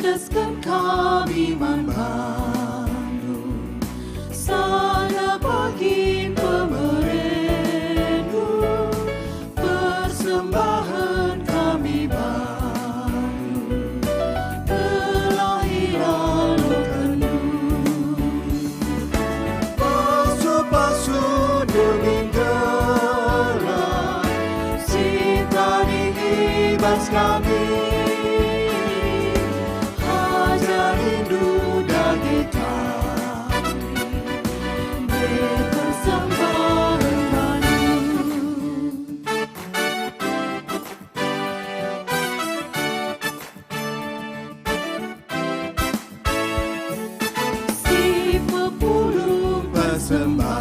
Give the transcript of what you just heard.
Tugaskan kami membantu sana bagi pemerendu, persembahan kami baru, kelahiran kendu. Pasu-pasu demi gelar, cinta dihibas kami. Persembahan